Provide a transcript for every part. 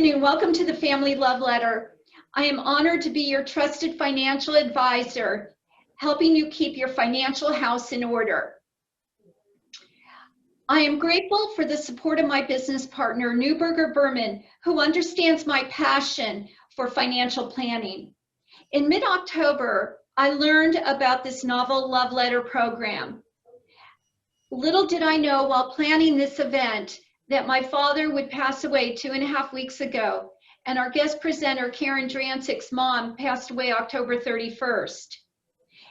Welcome to the Family Love Letter. I am honored to be your trusted financial advisor, helping you keep your financial house in order. I am grateful for the support of my business partner, Neuberger Berman, who understands my passion for financial planning. In mid-October, I learned about this novel love letter program. Little did I know while planning this event that my father would pass away 2.5 weeks ago, and our guest presenter, Karen Drancik's mom, passed away October 31st.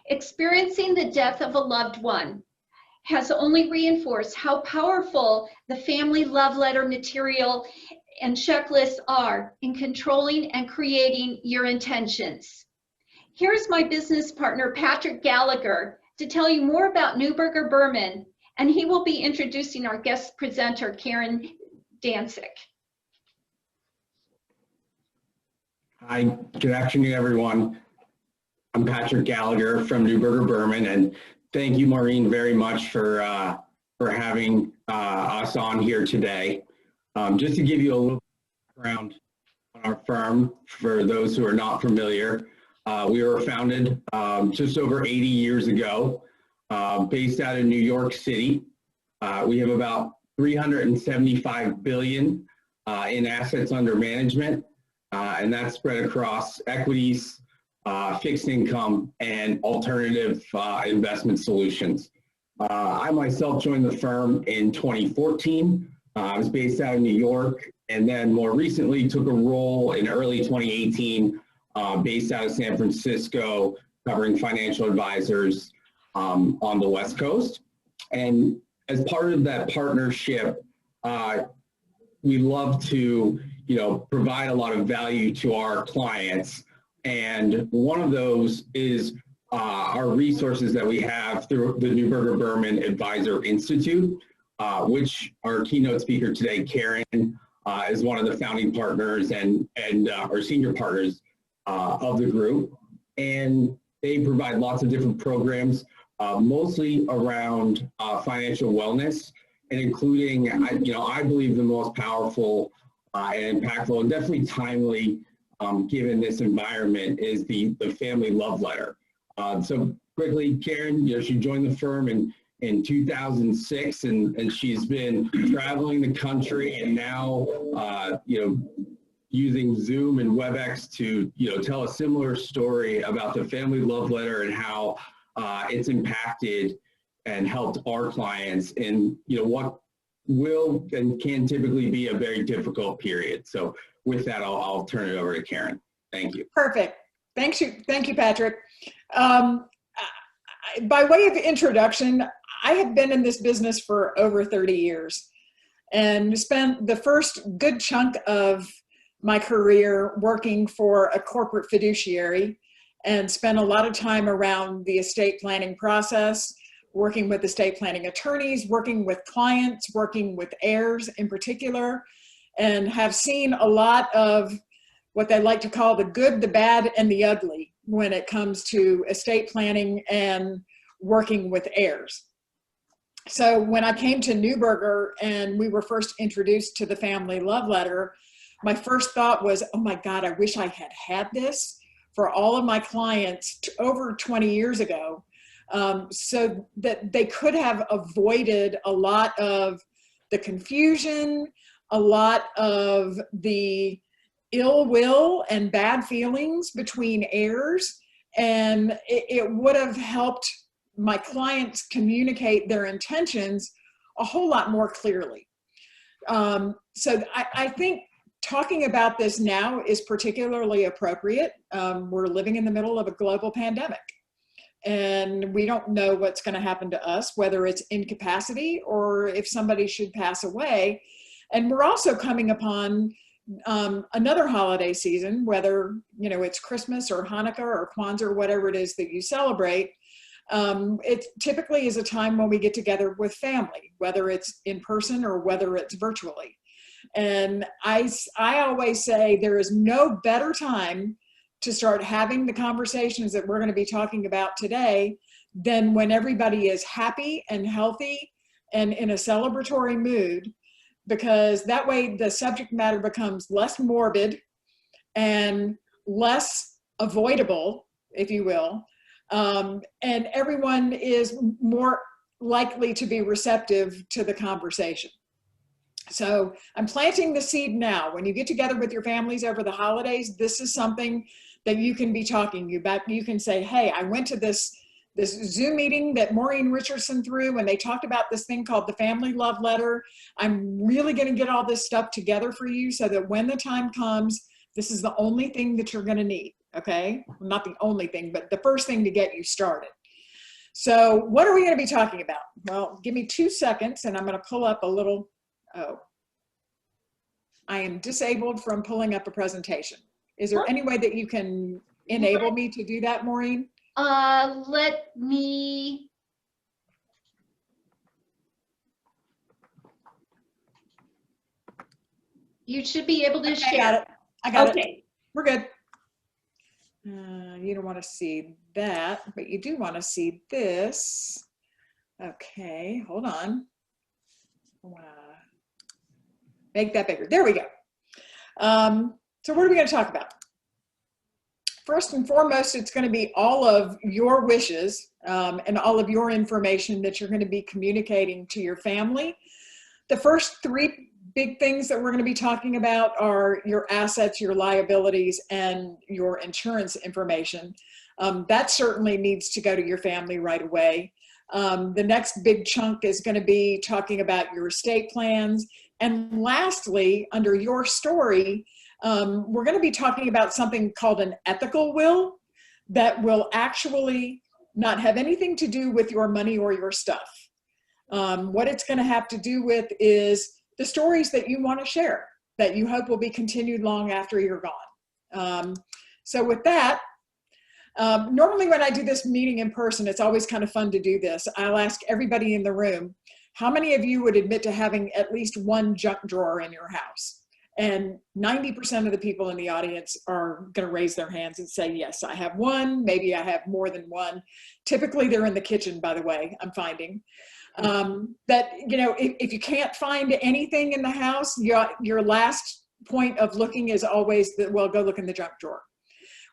Experiencing the death of a loved one has only reinforced how powerful the family love letter material and checklists are in controlling and creating your intentions. Here's my business partner, Patrick Gallagher, to tell you more about Neuberger Berman, and he will be introducing our guest presenter, Karen Drancik. Hi, good afternoon, everyone. I'm Patrick Gallagher from Neuberger Berman, and thank you, Maureen, very much for having us on here today. Just to give you a little background on our firm, for those who are not familiar, we were founded just over 80 years ago, based out of New York City. We have about $375 billion in assets under management, and that's spread across equities, fixed income, and alternative investment solutions. I myself joined the firm in 2014. I was based out of New York, and then more recently took a role in early 2018 based out of San Francisco, covering financial advisors on the West Coast. And as part of that partnership, we love to provide a lot of value to our clients. And one of those is our resources that we have through the Neuberger Berman Advisor Institute, which our keynote speaker today, Karen, is one of the founding partners and our senior partners of the group. And they provide lots of different programs, mostly around financial wellness, and including, I believe the most powerful and impactful and definitely timely, given this environment, is the family love letter. So quickly, Karen, she joined the firm in 2006, and she's been traveling the country and now, using Zoom and WebEx to, tell a similar story about the family love letter and how it's impacted and helped our clients in, what will and can typically be a very difficult period. So with that, I'll turn it over to Karen. Thank you. Perfect. Thank you, Patrick. By way of introduction, I have been in this business for over 30 years and spent the first good chunk of my career working for a corporate fiduciary, and spent a lot of time around the estate planning process, working with estate planning attorneys, working with clients, working with heirs in particular, and have seen a lot of what they like to call the good, the bad, and the ugly when it comes to estate planning and working with heirs. So when I came to Neuberger and we were first introduced to the family love letter, my first thought was, oh my God, I wish I had had this for all of my clients over 20 years ago, so that they could have avoided a lot of the confusion, a lot of the ill will and bad feelings between heirs, and it would have helped my clients communicate their intentions a whole lot more clearly. So I think talking about this now is particularly appropriate. We're living in the middle of a global pandemic, and we don't know what's going to happen to us, whether it's incapacity or if somebody should pass away. And we're also coming upon another holiday season, whether it's Christmas or Hanukkah or Kwanzaa or whatever it is that you celebrate. It typically is a time when we get together with family, whether it's in person or whether it's virtually. And I always say there is no better time to start having the conversations that we're going to be talking about today than when everybody is happy and healthy and in a celebratory mood, because that way the subject matter becomes less morbid and less avoidable, if you will, and everyone is more likely to be receptive to the conversation. So I'm planting the seed now. When you get together with your families over the holidays, this is something that you can be talking about. You can say, hey, I went to this Zoom meeting that Maureen Richardson threw, and they talked about this thing called the Family Love Letter. I'm really going to get all this stuff together for you so that when the time comes, this is the only thing that you're going to need, okay? Well, not the only thing, but the first thing to get you started. So what are we going to be talking about? Well, give me 2 seconds, and I'm going to pull up a little, oh, I am disabled from pulling up a presentation. Is there any way that you can enable me to do that, Maureen? Let me. You should be able to share. I got it. I got Okay. it. We're good. You don't want to see that, but you do want to see this. Okay, hold on. I want to make that bigger. There we go. So what are we going to talk about? First and foremost, it's going to be all of your wishes and all of your information that you're going to be communicating to your family. The first 3 big things that we're going to be talking about are your assets, your liabilities, and your insurance information. That certainly needs to go to your family right away. The next big chunk is going to be talking about your estate plans. And lastly, under your story, we're going to be talking about something called an ethical will that will actually not have anything to do with your money or your stuff. What it's going to have to do with is the stories that you want to share that you hope will be continued long after you're gone. So with that, normally when I do this meeting in person, it's always kind of fun to do this. I'll ask everybody in the room, how many of you would admit to having at least one junk drawer in your house? And 90% of the people in the audience are going to raise their hands and say, yes, I have one. Maybe I have more than one. Typically, they're in the kitchen, by the way, I'm finding. That, you know, if you can't find anything in the house, your last point of looking is always that, well, go look in the junk drawer.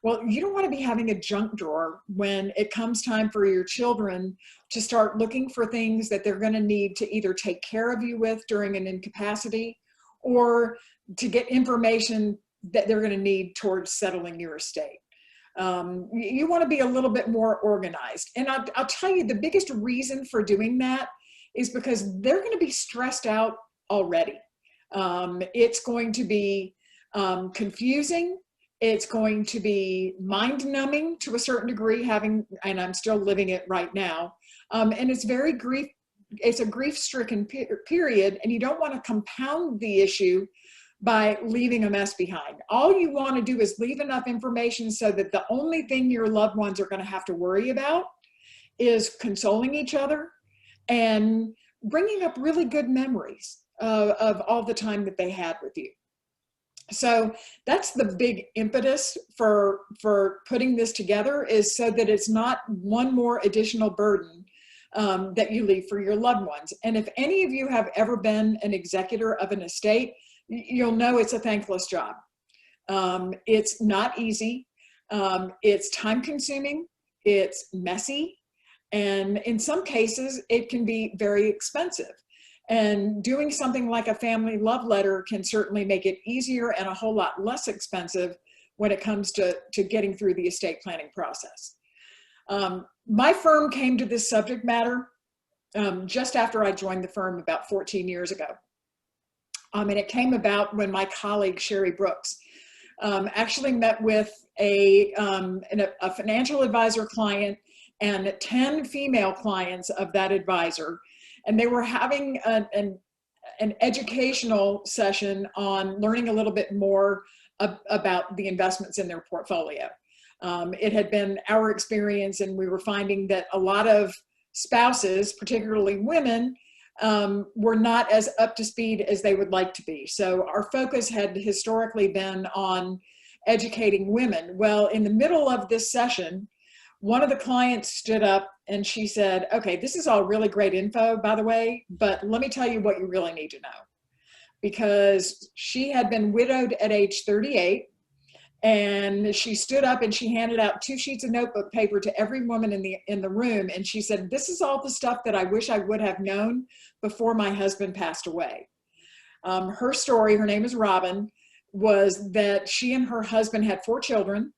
Well, you don't want to be having a junk drawer when it comes time for your children to start looking for things that they're going to need to either take care of you with during an incapacity or to get information that they're going to need towards settling your estate. You want to be a little bit more organized. And I'll tell you, the biggest reason for doing that is because they're going to be stressed out already. It's going to be confusing. It's going to be mind numbing to a certain degree, and I'm still living it right now. And it's it's a grief stricken period, and you don't want to compound the issue by leaving a mess behind. All you want to do is leave enough information so that the only thing your loved ones are going to have to worry about is consoling each other and bringing up really good memories of all the time that they had with you. So that's the big impetus for putting this together, is so that it's not one more additional burden that you leave for your loved ones. And if any of you have ever been an executor of an estate, you'll know it's a thankless job. It's not easy. It's time consuming. It's messy. And in some cases, it can be very expensive. And doing something like a family love letter can certainly make it easier and a whole lot less expensive when it comes to getting through the estate planning process. My firm came to this subject matter just after I joined the firm about 14 years ago. And it came about when my colleague, Sherry Brooks, actually met with a financial advisor client and 10 female clients of that advisor. And they were having an educational session on learning a little bit more about the investments in their portfolio. It had been our experience, and we were finding that a lot of spouses, particularly women, were not as up to speed as they would like to be. So our focus had historically been on educating women. Well, in the middle of this session, one of the clients stood up and she said, okay, this is all really great info, by the way, but let me tell you what you really need to know. because she had been widowed at age 38. And she stood up and she handed out 2 sheets of notebook paper to every woman in the room. And she said, "This is all the stuff that I wish I would have known before my husband passed away." Her story, her name is Robin, was that she and her husband had 4 children.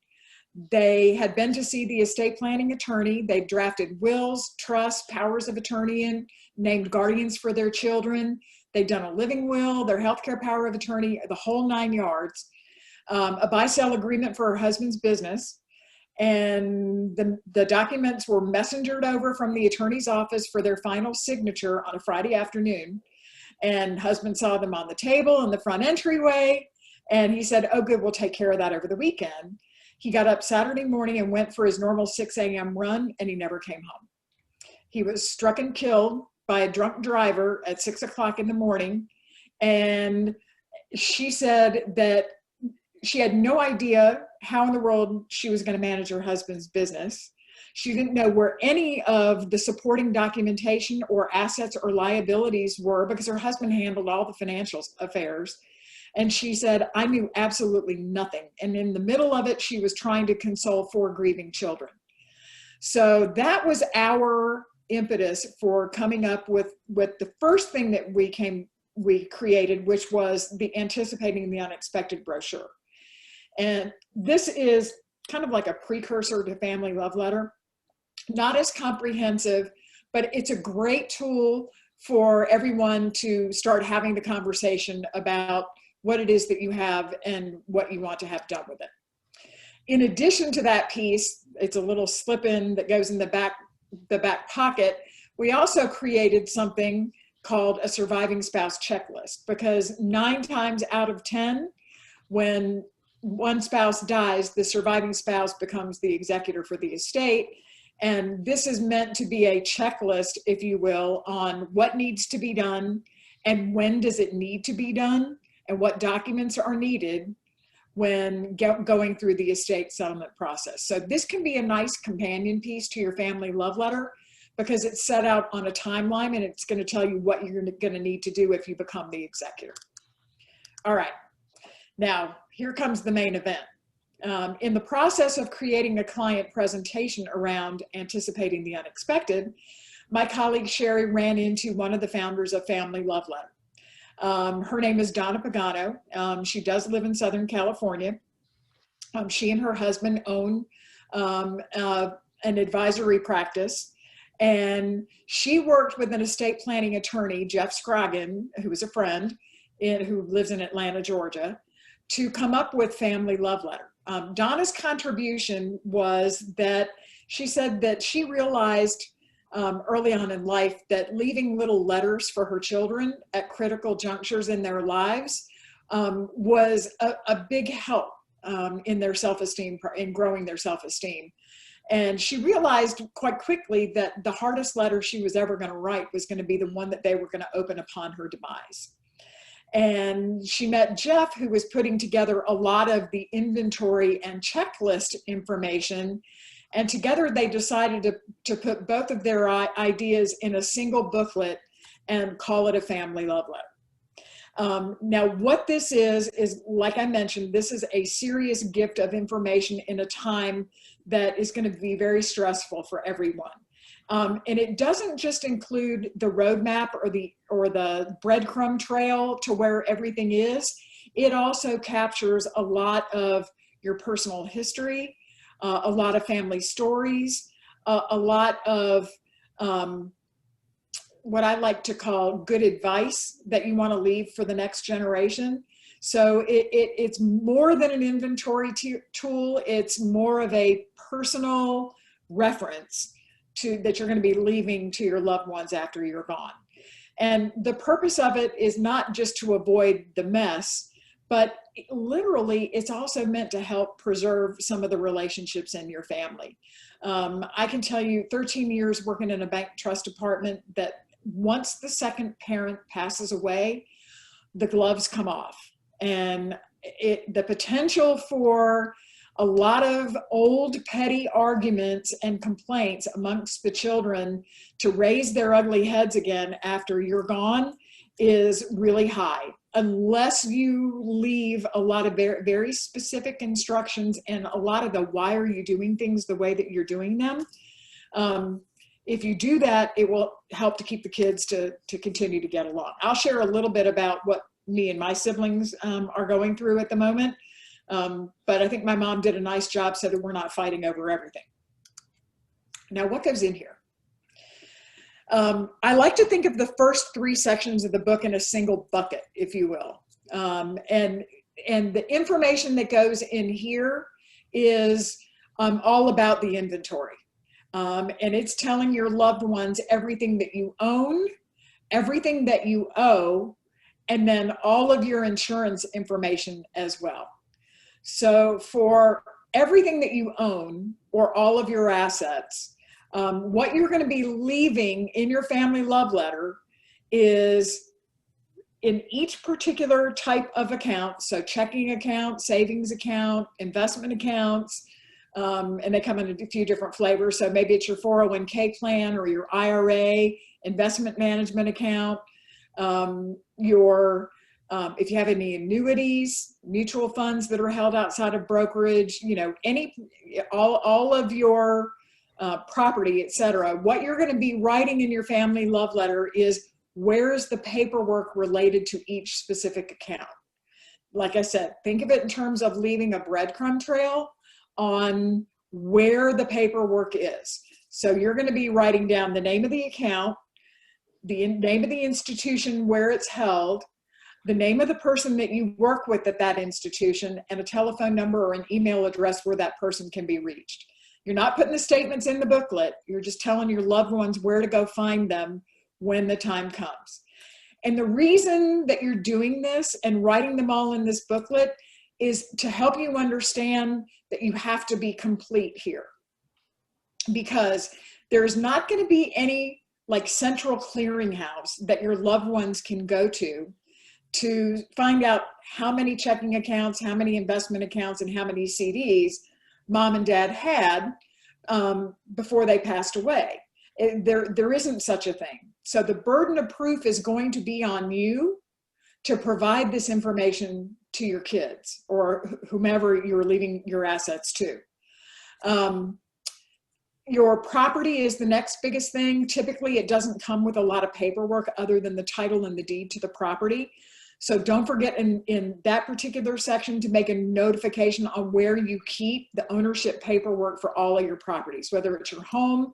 They had been to see the estate planning attorney. They drafted wills, trusts, powers of attorney, and named guardians for their children. They'd done a living will, their healthcare power of attorney, the whole 9 yards. A buy-sell agreement for her husband's business. And the documents were messengered over from the attorney's office for their final signature on a Friday afternoon. And husband saw them on the table in the front entryway. And he said, "Oh, good, we'll take care of that over the weekend." He got up Saturday morning and went for his normal 6 a.m. run, and he never came home. He was struck and killed by a drunk driver at 6 o'clock in the morning. And she said that she had no idea how in the world she was going to manage her husband's business. She didn't know where any of the supporting documentation or assets or liabilities were because her husband handled all the financial affairs. And she said, "I knew absolutely nothing." And in the middle of it, she was trying to console 4 grieving children. So that was our impetus for coming up with the first thing that we created, which was the Anticipating the Unexpected brochure. And this is kind of like a precursor to Family Love Letter. Not as comprehensive, but it's a great tool for everyone to start having the conversation about what it is that you have and what you want to have done with it. In addition to that piece, it's a little slip-in that goes in the back pocket. We also created something called a surviving spouse checklist, because 9 times out of 10, when one spouse dies, the surviving spouse becomes the executor for the estate. And this is meant to be a checklist, if you will, on what needs to be done and when does it need to be done and what documents are needed when going through the estate settlement process. So this can be a nice companion piece to your family love letter because it's set out on a timeline and it's going to tell you what you're going to need to do if you become the executor. All right. Now, here comes the main event. In the process of creating a client presentation around anticipating the unexpected, my colleague Sherry ran into one of the founders of Family Love Letter. Her name is Donna Pagano. She does live in Southern California. She and her husband own an advisory practice, and she worked with an estate planning attorney, Jeff Scroggin, who is a friend who lives in Atlanta, Georgia, to come up with Family Love Letter. Donna's contribution was that she said that she realized early on in life that leaving little letters for her children at critical junctures in their lives was a big help in their self-esteem, in growing their self-esteem. And she realized quite quickly that the hardest letter she was ever going to write was going to be the one that they were going to open upon her demise. And she met Jeff, who was putting together a lot of the inventory and checklist information. And together they decided to put both of their ideas in a single booklet and call it a Family Love Letter. Now, what this is like I mentioned, this is a serious gift of information in a time that is going to be very stressful for everyone. And it doesn't just include the roadmap or the breadcrumb trail to where everything is. It also captures a lot of your personal history, a lot of family stories, a lot of what I like to call good advice that you want to leave for the next generation. So it's more than an inventory tool. It's more of a personal reference that you're going to be leaving to your loved ones after you're gone. And the purpose of it is not just to avoid the mess, but literally it's also meant to help preserve some of the relationships in your family. I can tell you 13 years working in a bank trust department that once the second parent passes away, the gloves come off. And the potential for a lot of old petty arguments and complaints amongst the children to raise their ugly heads again after you're gone is really high. Unless you leave a lot of very, very specific instructions and a lot of the why are you doing things the way that you're doing them. If you do that, it will help to keep the kids to continue to get along. I'll share a little bit about what me and my siblings are going through at the moment. But I think my mom did a nice job so that we're not fighting over everything. Now, what goes in here? I like to think of the first 3 sections of the book in a single bucket, if you will. And the information that goes in here is all about the inventory. And it's telling your loved ones everything that you own, everything that you owe, and then all of your insurance information as well. So for everything that you own or all of your assets, what you're going to be leaving in your family love letter is in each particular type of account. So checking account, savings account, investment accounts, and they come in a few different flavors. So maybe it's your 401k plan or your IRA, investment management account, if you have any annuities, mutual funds that are held outside of brokerage, you know, all of your property, etc. What you're going to be writing in your family love letter is where's the paperwork related to each specific account. Like I said, think of it in terms of leaving a breadcrumb trail on where the paperwork is. So you're going to be writing down the name of the account, the name of the institution where it's held, the name of the person that you work with at that institution, and a telephone number or an email address where that person can be reached. You're not putting the statements in the booklet. You're just telling your loved ones where to go find them when the time comes. And the reason that you're doing this and writing them all in this booklet is to help you understand that you have to be complete here. Because there's not going to be any like central clearinghouse that your loved ones can go to find out how many checking accounts, how many investment accounts, and how many CDs mom and dad had before they passed away. There isn't such a thing. So the burden of proof is going to be on you to provide this information to your kids or whomever you're leaving your assets to. Your property is the next biggest thing. Typically, it doesn't come with a lot of paperwork other than the title and the deed to the property. So don't forget in that particular section to make a notification on where you keep the ownership paperwork for all of your properties, whether it's your home,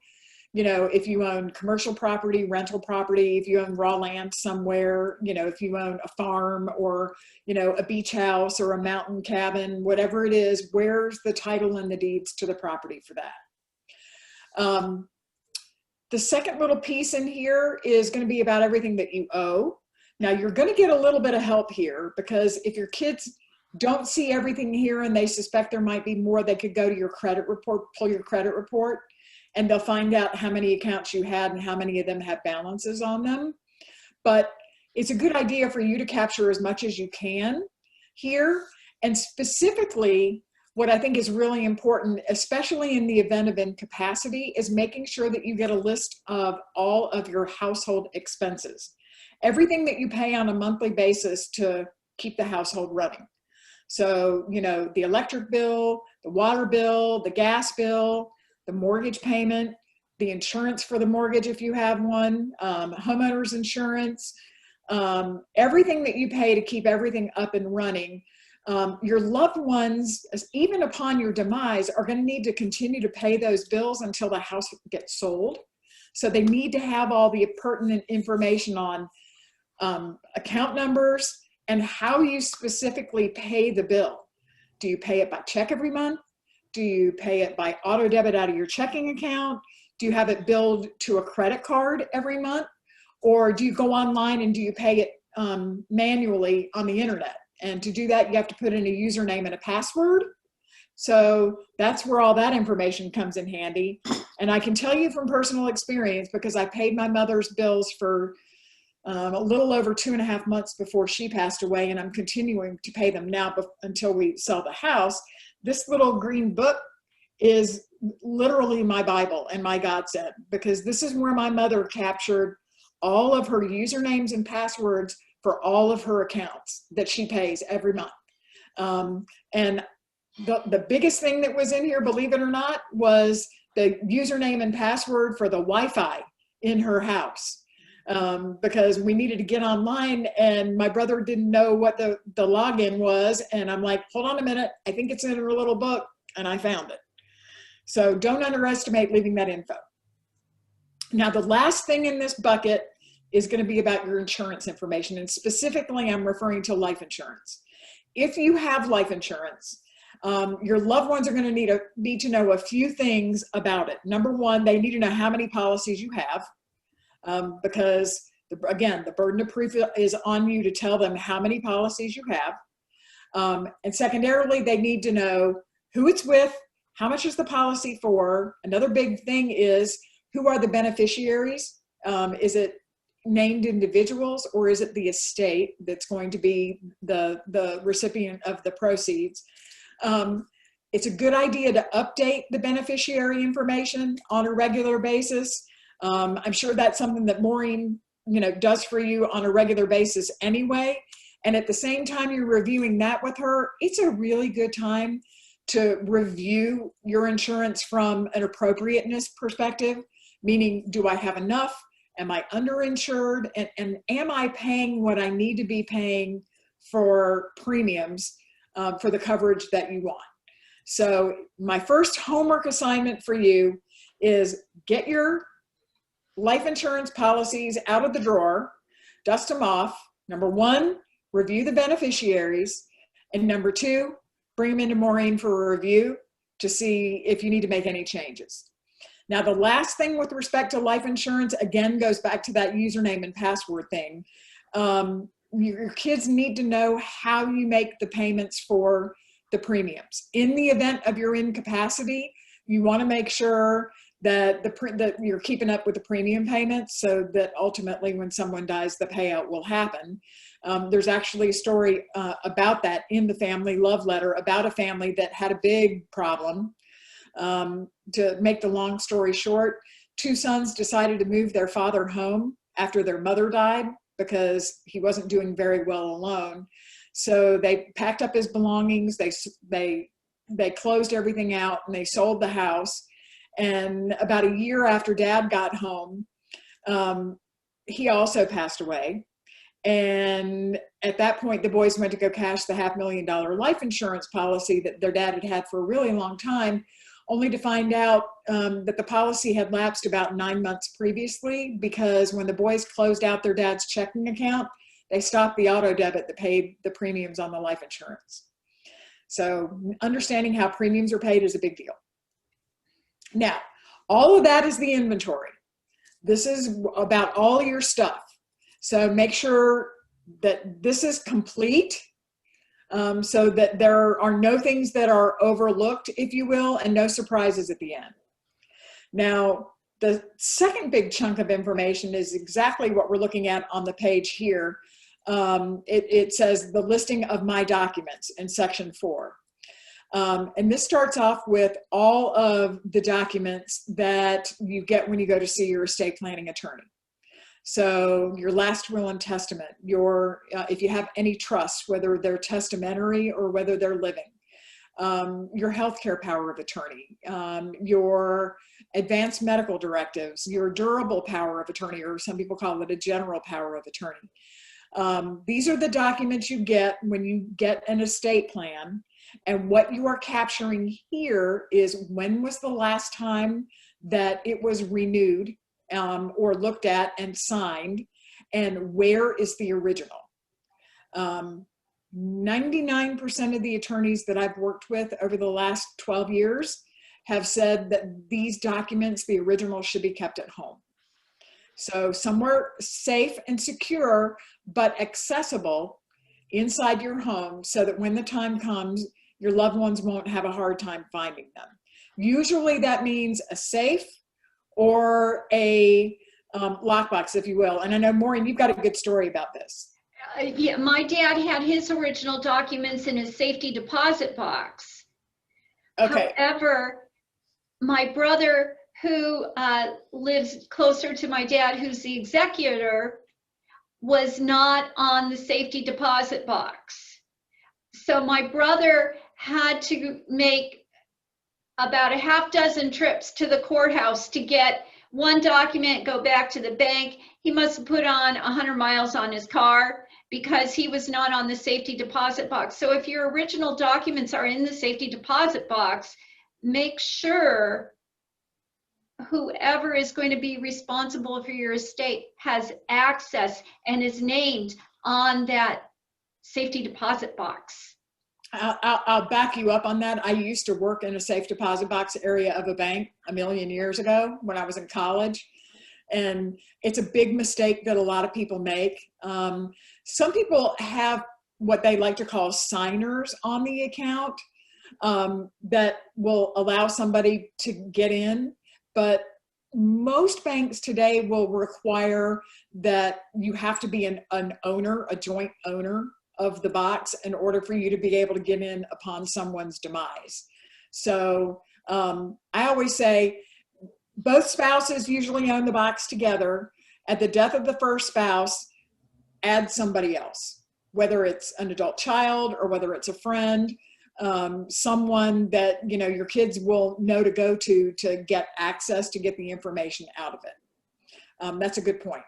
you know, if you own commercial property, rental property, if you own raw land somewhere, you know, if you own a farm or, you know, a beach house or a mountain cabin, whatever it is, where's the title and the deeds to the property for that? The second little piece in here is going to be about everything that you owe. Now you're going to get a little bit of help here because if your kids don't see everything here and they suspect there might be more, they could go to your credit report, pull your credit report, and they'll find out how many accounts you had and how many of them have balances on them. But it's a good idea for you to capture as much as you can here. And specifically, what I think is really important, especially in the event of incapacity, is making sure that you get a list of all of your household expenses. Everything that you pay on a monthly basis to keep the household running. So, you know, the electric bill, the water bill, the gas bill, the mortgage payment, the insurance for the mortgage if you have one, homeowner's insurance, everything that you pay to keep everything up and running. Your loved ones, even upon your demise, are going to need to continue to pay those bills until the house gets sold. So they need to have all the pertinent information on account numbers and how you specifically pay the bill. Do you pay it by check every month? Do you pay it by auto debit out of your checking account? Do you have it billed to a credit card every month? Or do you go online and do you pay it manually on the internet? And to do that, you have to put in a username and a password. So that's where all that information comes in handy. And I can tell you from personal experience, because I paid my mother's bills for a little over 2.5 months before she passed away, and I'm continuing to pay them now until we sell the house. This little green book is literally my Bible and my godsend, because this is where my mother captured all of her usernames and passwords for all of her accounts that she pays every month. And the biggest thing that was in here, believe it or not, was the username and password for the Wi-Fi in her house. Because we needed to get online and my brother didn't know what the login was. And I'm like, hold on a minute, I think it's in her little book, and I found it. So don't underestimate leaving that info. Now, the last thing in this bucket is going to be about your insurance information. And specifically, I'm referring to life insurance. If you have life insurance, your loved ones are going to need to know a few things about it. Number one, they need to know how many policies you have, because again, the burden of proof is on you to tell them how many policies you have. And secondarily, they need to know who it's with, how much is the policy for. Another big thing is, who are the beneficiaries? Is it named individuals, or is it the estate that's going to be the recipient of the proceeds? It's a good idea to update the beneficiary information on a regular basis. I'm sure that's something that Maureen, does for you on a regular basis anyway. And at the same time you're reviewing that with her, it's a really good time to review your insurance from an appropriateness perspective, meaning, do I have enough? Am I underinsured? And am I paying what I need to be paying for premiums for the coverage that you want? So my first homework assignment for you is get your life insurance policies out of the drawer, dust them off. Number one, review the beneficiaries. And number two, bring them into Maureen for a review to see if you need to make any changes. Now, the last thing with respect to life insurance, again, goes back to that username and password thing. Your kids need to know how you make the payments for the premiums. In the event of your incapacity, you want to make sure that that you're keeping up with the premium payments so that ultimately when someone dies, the payout will happen. There's actually a story about that in the family love letter about a family that had a big problem. To make the long story short, two sons decided to move their father home after their mother died because he wasn't doing very well alone. So they packed up his belongings, they closed everything out, and they sold the house. And about a year after Dad got home, he also passed away. And at that point, the boys went to go cash the $500,000 life insurance policy that their dad had had for a really long time, only to find out that the policy had lapsed about 9 months previously, because when the boys closed out their dad's checking account, they stopped the auto debit that paid the premiums on the life insurance. So understanding how premiums are paid is a big deal. Now, all of that is the inventory. This is about all your stuff. So make sure that this is complete, so that there are no things that are overlooked, if you will, and no surprises at the end. Now, the second big chunk of information is exactly what we're looking at on the page here. It says the listing of my documents in section 4. And this starts off with all of the documents that you get when you go to see your estate planning attorney. So your last will and testament, if you have any trusts, whether they're testamentary or whether they're living, your healthcare power of attorney, your advanced medical directives, your durable power of attorney, or some people call it a general power of attorney. These are the documents you get when you get an estate plan. And what you are capturing here is when was the last time that it was renewed or looked at and signed, and where is the original. 99% of the attorneys that I've worked with over the last 12 years have said that these documents, the original, should be kept at home. So somewhere safe and secure, but accessible inside your home, so that when the time comes, your loved ones won't have a hard time finding them. Usually that means a safe or a lockbox, if you will. And I know, Maureen, you've got a good story about this. Yeah, my dad had his original documents in his safety deposit box. Okay. However, my brother who lives closer to my dad, who's the executor, was not on the safety deposit box. So my brother had to make about a half dozen trips to the courthouse to get one document, go back to the bank. He must have put on 100 miles on his car because he was not on the safety deposit box. So if your original documents are in the safety deposit box, make sure whoever is going to be responsible for your estate has access and is named on that safety deposit box. I'll back you up on that. I used to work in a safe deposit box area of a bank a million years ago when I was in college. And it's a big mistake that a lot of people make. Some people have what they like to call signers on the account that will allow somebody to get in. But most banks today will require that you have to be an owner, a joint owner of the box in order for you to be able to get in upon someone's demise. So I always say both spouses usually own the box together. At the death of the first spouse, add somebody else, whether it's an adult child or whether it's a friend, someone that your kids will know to go to get access to get the information out of it. That's a good point.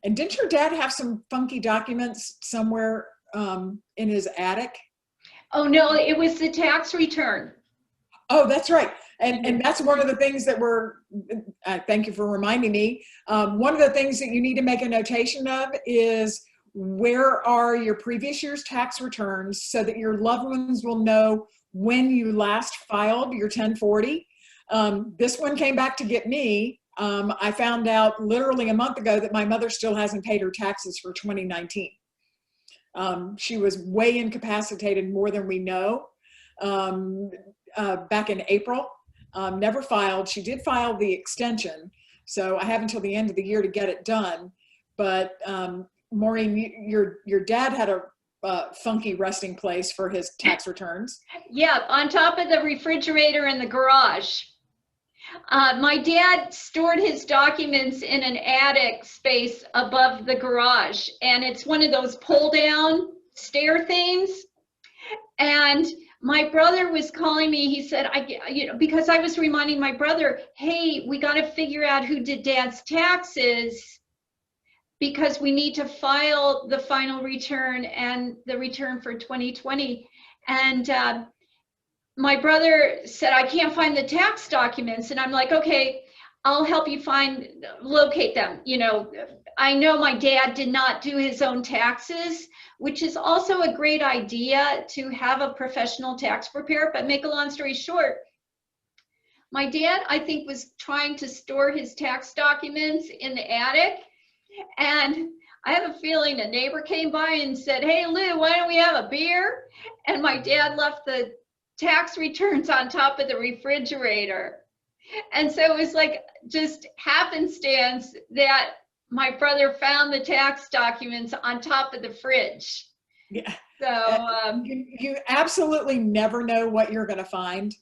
And didn't your dad have some funky documents somewhere in his attic? Oh no, it was the tax return. Oh, that's right. And that's one of the things that thank you for reminding me. One of the things that you need to make a notation of is where are your previous year's tax returns so that your loved ones will know when you last filed your 1040. This one came back to get me. I found out literally a month ago that my mother still hasn't paid her taxes for 2019. She was way incapacitated, more than we know, back in April. Never filed. She did file the extension, so I have until the end of the year to get it done. But Maureen, your dad had a funky resting place for his tax returns. Yeah, on top of the refrigerator in the garage. My dad stored his documents in an attic space above the garage, and it's one of those pull down stair things. And my brother was calling me. He said, because I was reminding my brother, hey, we got to figure out who did dad's taxes because we need to file the final return and the return for 2020. And my brother said, I can't find the tax documents. And I'm like, okay, I'll help you locate them. I know my dad did not do his own taxes, which is also a great idea to have a professional tax preparer. But make a long story short, my dad, I think, was trying to store his tax documents in the attic. And I have a feeling a neighbor came by and said, hey, Lou, why don't we have a beer? And my dad left the tax returns on top of the refrigerator. And so it was like just happenstance that my brother found the tax documents on top of the fridge. Yeah. So you absolutely never know what you're going to find.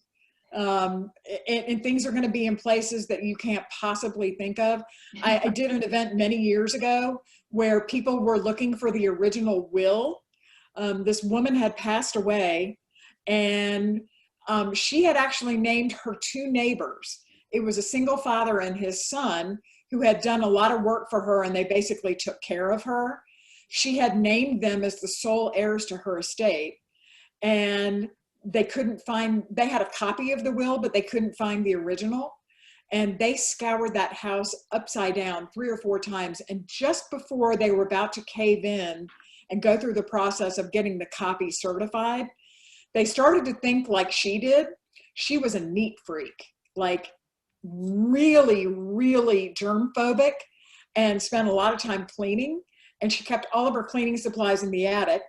And things are going to be in places that you can't possibly think of. I did an event many years ago where people were looking for the original will. This woman had passed away, and she had actually named her two neighbors. It was a single father and his son who had done a lot of work for her, and they basically took care of her. She had named them as the sole heirs to her estate, and they had a copy of the will, but they couldn't find the original. And they scoured that house upside down 3 or 4 times. And just before they were about to cave in and go through the process of getting the copy certified, they started to think like she did. She was a neat freak, like really, really germ phobic, and spent a lot of time cleaning. And she kept all of her cleaning supplies in the attic.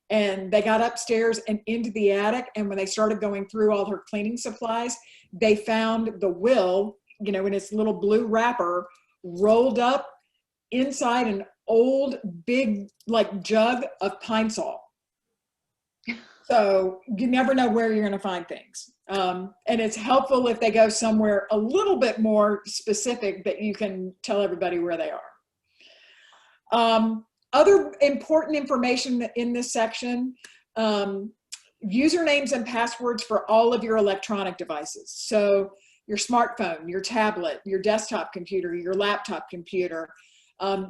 And they got upstairs and into the attic. And when they started going through all her cleaning supplies, they found the will, in its little blue wrapper, rolled up inside an old big jug of Pine Sol. So you never know where you're going to find things. And it's helpful if they go somewhere a little bit more specific that you can tell everybody where they are. Other important information in this section, usernames and passwords for all of your electronic devices. So your smartphone, your tablet, your desktop computer, your laptop computer.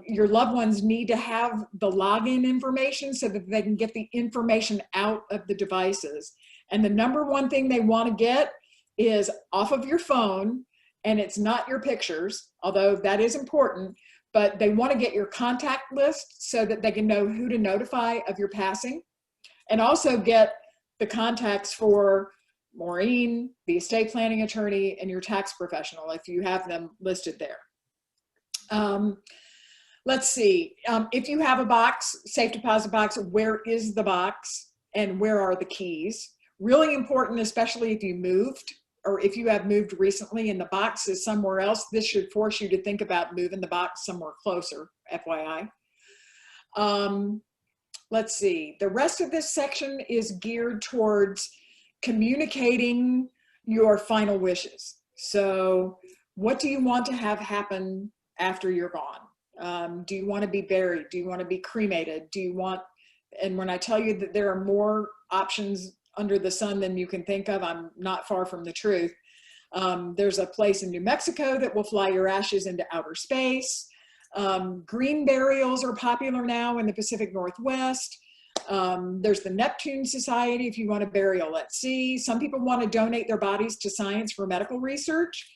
Your loved ones need to have the login information so that they can get the information out of the devices. And the number one thing they want to get is off of your phone, and it's not your pictures, although that is important, but they want to get your contact list so that they can know who to notify of your passing, and also get the contacts for Maureen, the estate planning attorney, and your tax professional if you have them listed there. Let's see, if you have a box, safe deposit box, where is the box and where are the keys? Really important, especially if you moved or if you have moved recently and the box is somewhere else. This should force you to think about moving the box somewhere closer, FYI. Let's see, the rest of this section is geared towards communicating your final wishes. So what do you want to have happen after you're gone? Do you want to be buried? Do you want to be cremated? Do you want, and when I tell you that there are more options under the sun than you can think of, I'm not far from the truth. There's a place in New Mexico that will fly your ashes into outer space. Green burials are popular now in the Pacific Northwest. There's the Neptune Society if you want a burial at sea. Some people want to donate their bodies to science for medical research.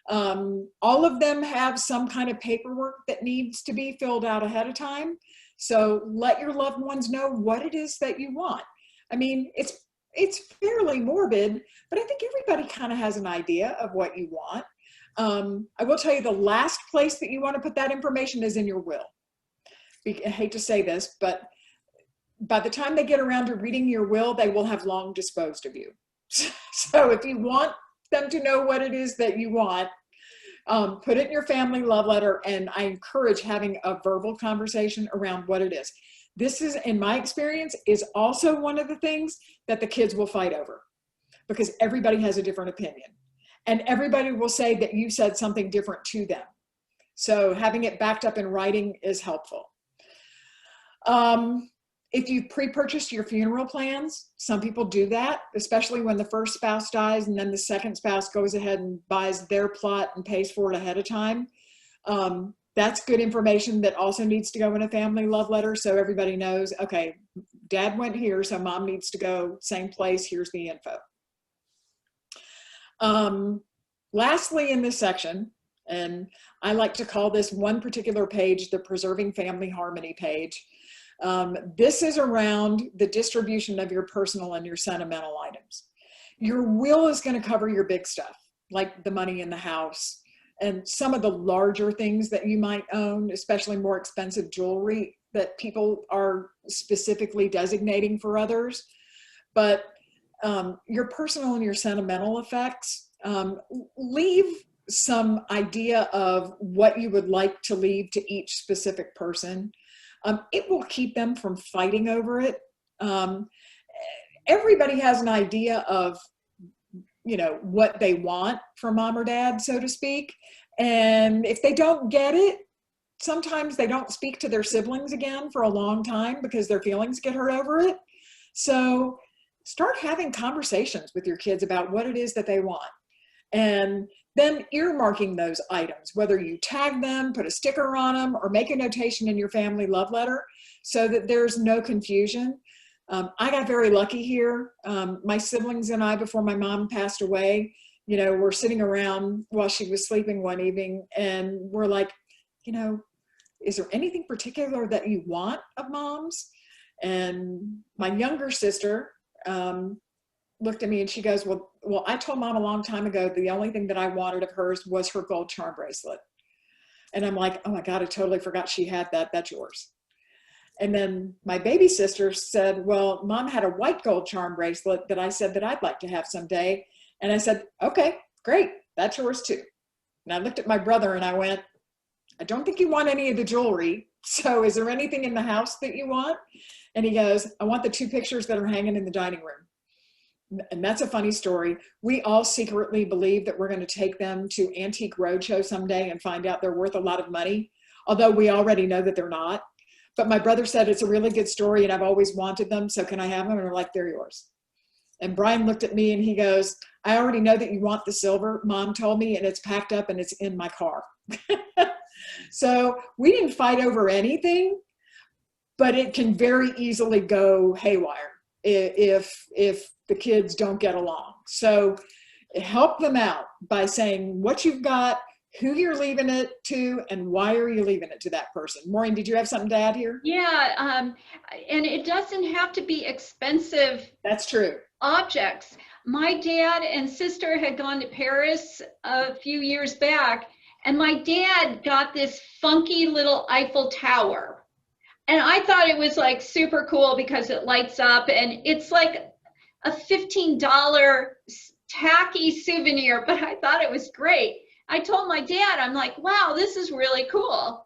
All of them have some kind of paperwork that needs to be filled out ahead of time. So let your loved ones know what it is that you want. I mean, it's fairly morbid, but I think everybody kind of has an idea of what you want. I will tell you the last place that you want to put that information is in your will. I hate to say this, but by the time they get around to reading your will, they will have long disposed of you. So if you want them to know what it is that you want, put it in your family love letter, and I encourage having a verbal conversation around what it is. This is, in my experience, is also one of the things that the kids will fight over because everybody has a different opinion and everybody will say that you said something different to them. So having it backed up in writing is helpful. If you pre-purchased your funeral plans, some people do that, especially when the first spouse dies and then the second spouse goes ahead and buys their plot and pays for it ahead of time. That's good information that also needs to go in a family love letter so everybody knows, okay, dad went here, so mom needs to go same place, here's the info. Lastly in this section, and I like to call this one particular page the Preserving Family Harmony page. This is around the distribution of your personal and your sentimental items. Your will is going to cover your big stuff, like the money in the house and some of the larger things that you might own, especially more expensive jewelry that people are specifically designating for others. But your personal and your sentimental effects, leave some idea of what you would like to leave to each specific person. It will keep them from fighting over it. Everybody has an idea of, you know, what they want from mom or dad, so to speak. And if they don't get it, sometimes they don't speak to their siblings again for a long time because their feelings get hurt over it. So start having conversations with your kids about what it is that they want. And then earmarking those items, whether you tag them, put a sticker on them, or make a notation in your family love letter so that there's no confusion. I got very lucky here. My siblings and I, before my mom passed away, you know, were sitting around while she was sleeping one evening and we're like, you know, is there anything particular that you want of mom's? And my younger sister looked at me and she goes, well, I told mom a long time ago, the only thing that I wanted of hers was her gold charm bracelet. And I'm like, oh my God, I totally forgot she had that. That's yours. And then my baby sister said, well, mom had a white gold charm bracelet that I said that I'd like to have someday. And I said, okay, great. That's yours too. And I looked at my brother and I went, I don't think you want any of the jewelry. So is there anything in the house that you want? And he goes, I want the 2 pictures that are hanging in the dining room. and that's a funny story. We all secretly believe that we're going to take them to Antique Roadshow someday and find out they're worth a lot of money, although we already know that they're not. But my brother said it's a really good story and I've always wanted them, so can I have them? And we're like, they're yours. And Brian looked at me and he goes, I already know that you want the silver. Mom told me, and it's packed up and it's in my car. So we didn't fight over anything, but it can very easily go haywire if the kids don't get along. So help them out by saying what you've got, who you're leaving it to, and why are you leaving it to that person. Maureen, did you have something to add here? Yeah, and it doesn't have to be expensive. That's true. Objects. My dad and sister had gone to Paris a few years back, and my dad got this funky little Eiffel Tower. And I thought it was like super cool because it lights up and it's like a $15 tacky souvenir, but I thought it was great. I told my dad, I'm like, wow, this is really cool.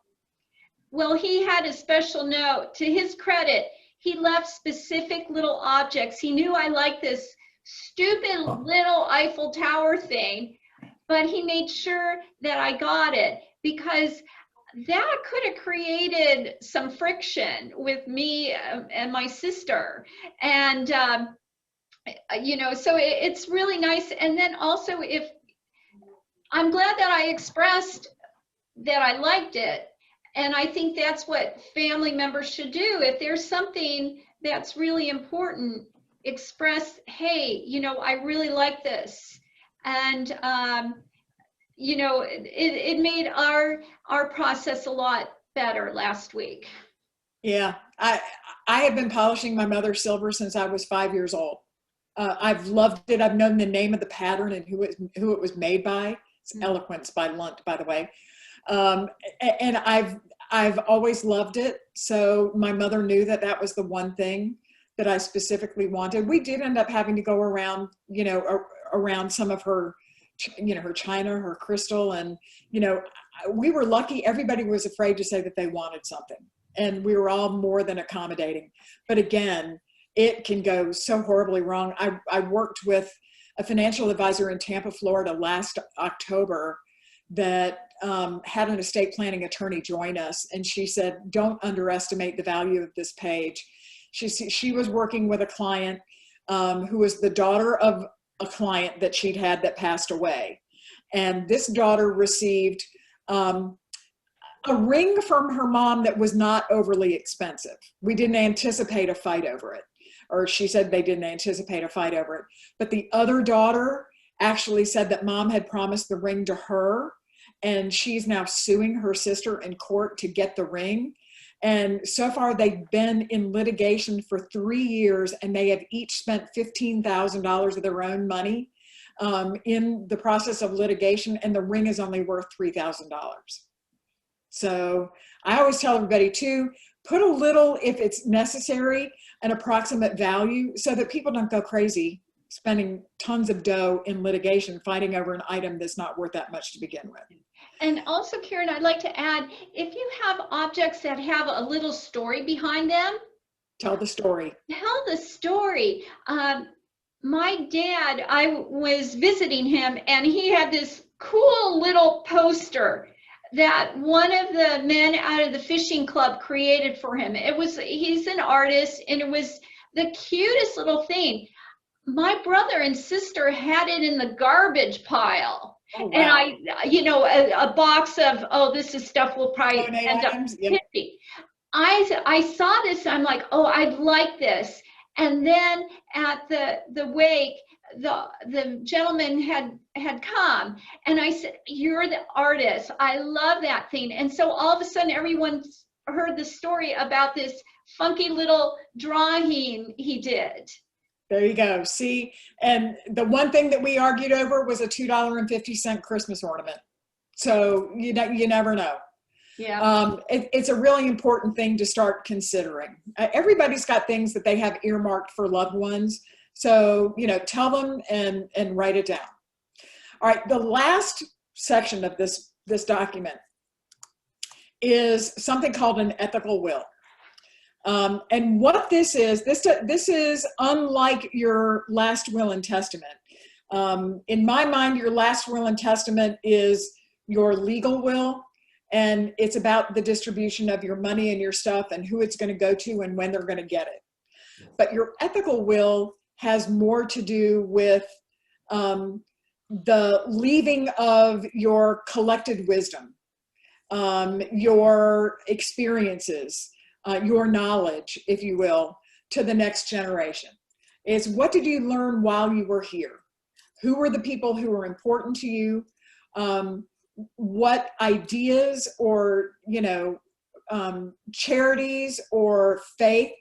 Well, he had a special note. To his credit, he left specific little objects. He knew I liked this stupid little Eiffel Tower thing, but he made sure that I got it because that could have created some friction with me and my sister. And, you know, so it's really nice. And then also, if I'm glad that I expressed that I liked it. And I think that's what family members should do. If there's something that's really important, express, hey, you know, I really like this. And, you know, it made our process a lot better last week. Yeah, I have been polishing my mother's silver since I was 5 years old. I've loved it. I've known the name of the pattern and who it was made by. It's Eloquence by Lunt, by the way. And I've always loved it. So my mother knew that that was the one thing that I specifically wanted. We did end up having to go around, you know, around some of her, you know, her china, her crystal. And, you know, we were lucky. Everybody was afraid to say that they wanted something. And we were all more than accommodating. But again, it can go so horribly wrong. I worked with a financial advisor in Tampa, Florida last October that had an estate planning attorney join us. And she said, don't underestimate the value of this page. She was working with a client who was the daughter of a client that she'd had that passed away. And this daughter received a ring from her mom that was not overly expensive. We didn't anticipate a fight over it. Or she said they didn't anticipate a fight over it. But the other daughter actually said that mom had promised the ring to her, and she's now suing her sister in court to get the ring. And so far they've been in litigation for 3 years, and they have each spent $15,000 of their own money in the process of litigation, and the ring is only worth $3,000. So I always tell everybody too, put a little, if it's necessary, an approximate value so that people don't go crazy spending tons of dough in litigation fighting over an item that's not worth that much to begin with. And also, Karen, I'd like to add, if you have objects that have a little story behind them, tell the story. Tell the story. My dad, I was visiting him and he had this cool little poster that one of the men out of the fishing club created for him. He's an artist, and it was the cutest little thing. My brother and sister had it in the garbage pile. Oh, wow. And a box of, this is stuff we'll probably end up pitching. I saw this, I'm like, I'd like this. And then at the wake, the gentleman had come, and I said, you're the artist. I love that thing. And so all of a sudden everyone heard the story about this funky little drawing he did. There you go. See, and the one thing that we argued over was a $2.50 Christmas ornament. So you never know. Yeah. It's a really important thing to start considering. Everybody's got things that they have earmarked for loved ones. So, tell them and write it down. All right. The last section of this document is something called an ethical will. And what this is unlike your last will and testament. In my mind, your last will and testament is your legal will, and it's about the distribution of your money and your stuff and who it's going to go to and when they're going to get it. But your ethical will has more to do with the leaving of your collected wisdom, your experiences, your knowledge, if you will, to the next generation. It's what did you learn while you were here? Who were the people who were important to you? What ideas or, charities or faith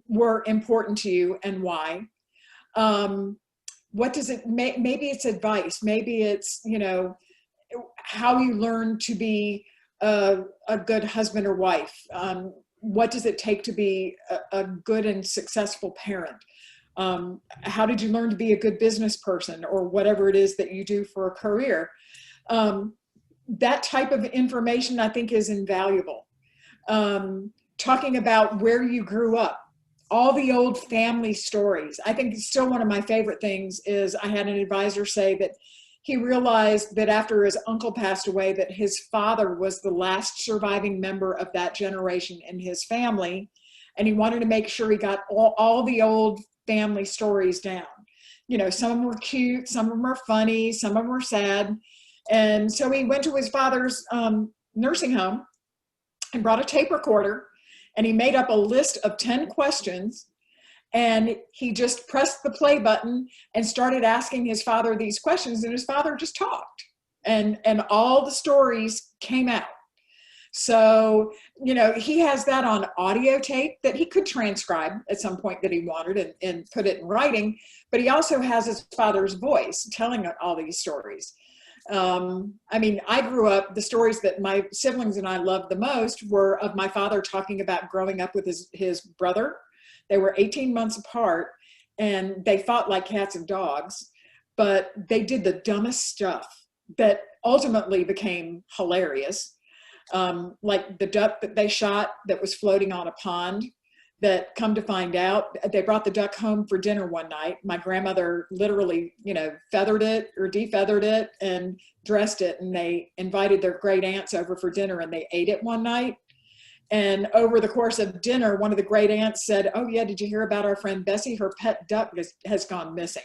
were important to you and why? What does it, maybe it's advice, maybe it's, how you learn to be a good husband or wife. What does it take to be a good and successful parent? How did you learn to be a good business person, or whatever it is that you do for a career? That type of information, I think, is invaluable. Talking about where you grew up, all the old family stories. I think still one of my favorite things is I had an advisor say that he realized that after his uncle passed away, that his father was the last surviving member of that generation in his family. And he wanted to make sure he got all the old family stories down. Some of them were cute, some of them were funny, some of them were sad. And so he went to his father's nursing home and brought a tape recorder, and he made up a list of 10 questions, and he just pressed the play button and started asking his father these questions, and his father just talked, and all the stories came out. So, he has that on audio tape that he could transcribe at some point that he wanted and put it in writing, but he also has his father's voice telling all these stories. I grew up, the stories that my siblings and I loved the most were of my father talking about growing up with his brother. They were 18 months apart, and they fought like cats and dogs, but they did the dumbest stuff that ultimately became hilarious. Like the duck that they shot that was floating on a pond, that come to find out, they brought the duck home for dinner one night. My grandmother literally, feathered it or defeathered it and dressed it, and they invited their great aunts over for dinner, and they ate it one night. And over the course of dinner, one of the great aunts said, "Oh yeah, did you hear about our friend Bessie? Her pet duck has gone missing."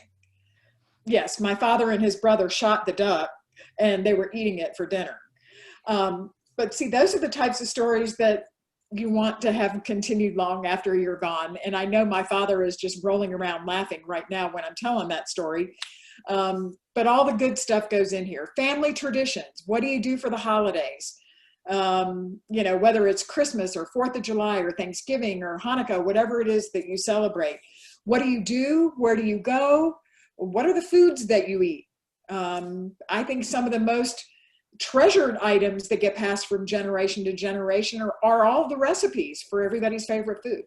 Yes, my father and his brother shot the duck, and they were eating it for dinner. But see, those are the types of stories that you want to have continued long after you're gone. And I know my father is just rolling around laughing right now when I'm telling that story. But all the good stuff goes in here. Family traditions. What do you do for the holidays? Whether it's Christmas or 4th of July or Thanksgiving or Hanukkah, whatever it is that you celebrate. What do you do? Where do you go? What are the foods that you eat? I think some of the most treasured items that get passed from generation to generation are all the recipes for everybody's favorite food.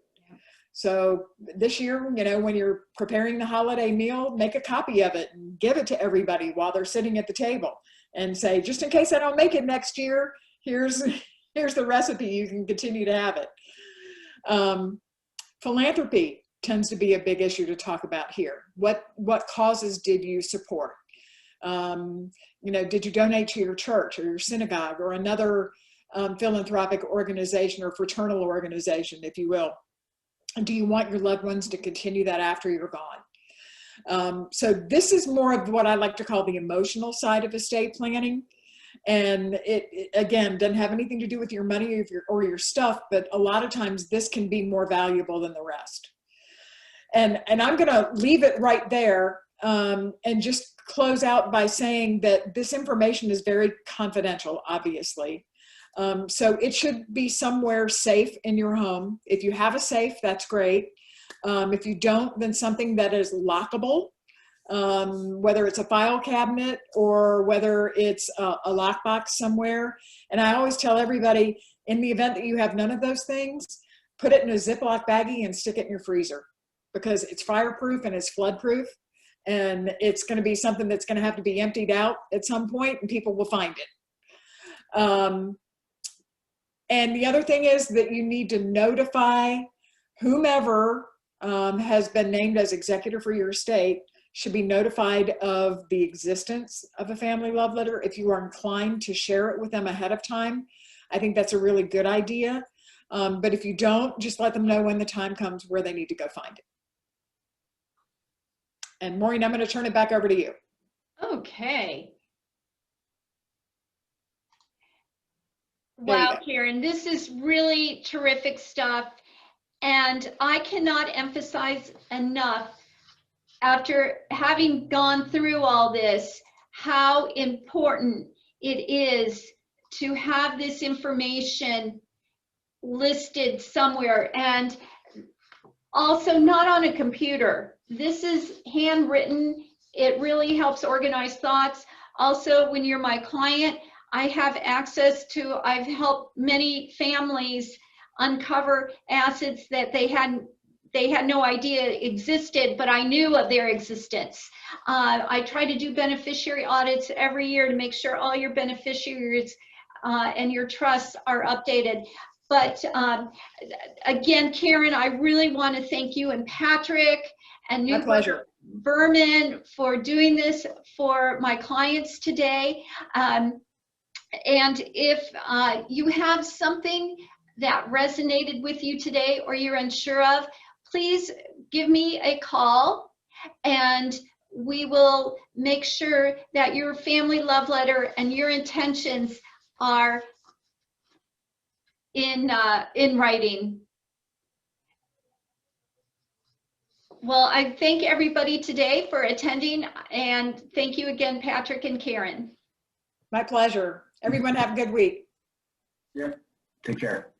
So this year, when you're preparing the holiday meal, make a copy of it and give it to everybody while they're sitting at the table, and say, just in case I don't make it next year, here's the recipe. You can continue to have it. Philanthropy tends to be a big issue to talk about here. What causes did you support? Did you donate to your church or your synagogue or another philanthropic organization or fraternal organization, if you will? And do you want your loved ones to continue that after you're gone? So this is more of what I like to call the emotional side of estate planning. And it again, doesn't have anything to do with your money or your stuff, but a lot of times this can be more valuable than the rest. And I'm going to leave it right there and just close out by saying that this information is very confidential, obviously. So it should be somewhere safe in your home. If you have a safe, that's great. If you don't, then something that is lockable, whether it's a file cabinet or whether it's a lockbox somewhere. And I always tell everybody, in the event that you have none of those things, put it in a Ziploc baggie and stick it in your freezer, because it's fireproof and it's floodproof. And it's going to be something that's going to have to be emptied out at some point, and people will find it. And the other thing is that you need to notify whomever has been named as executor for your estate should be notified of the existence of a family love letter if you are inclined to share it with them ahead of time. I think that's a really good idea. But if you don't, just let them know when the time comes where they need to go find it. And Maureen, I'm going to turn it back over to you. Okay. There you Wow, go. Karen, this is really terrific stuff. And I cannot emphasize enough, after having gone through all this, how important it is to have this information listed somewhere, and also not on a computer. This is handwritten. It really helps organize thoughts. Also, when you're my client, I have access to, I've helped many families uncover assets that they had no idea existed, but I knew of their existence. I try to do beneficiary audits every year to make sure all your beneficiaries and your trusts are updated. But again, Karen, I really want to thank you and Patrick and My pleasure. Berman for doing this for my clients today. And if you have something that resonated with you today or you're unsure of, please give me a call and we will make sure that your family love letter and your intentions are in writing. Well, I thank everybody today for attending, and thank you again, Patrick and Karen. My pleasure. Everyone have a good week. Yeah. Take care.